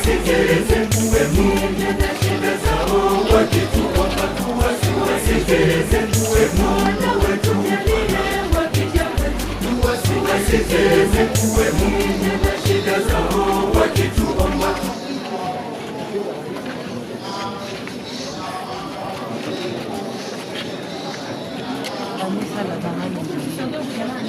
tuwasikilize, uwe Mungu na shida zao, wakituomba tuwasikilize, uwe Mungu wetu, wakija kwetu tuwasikilize, uwe Mungu na shida zao, wakituomba Kanisa la zamani.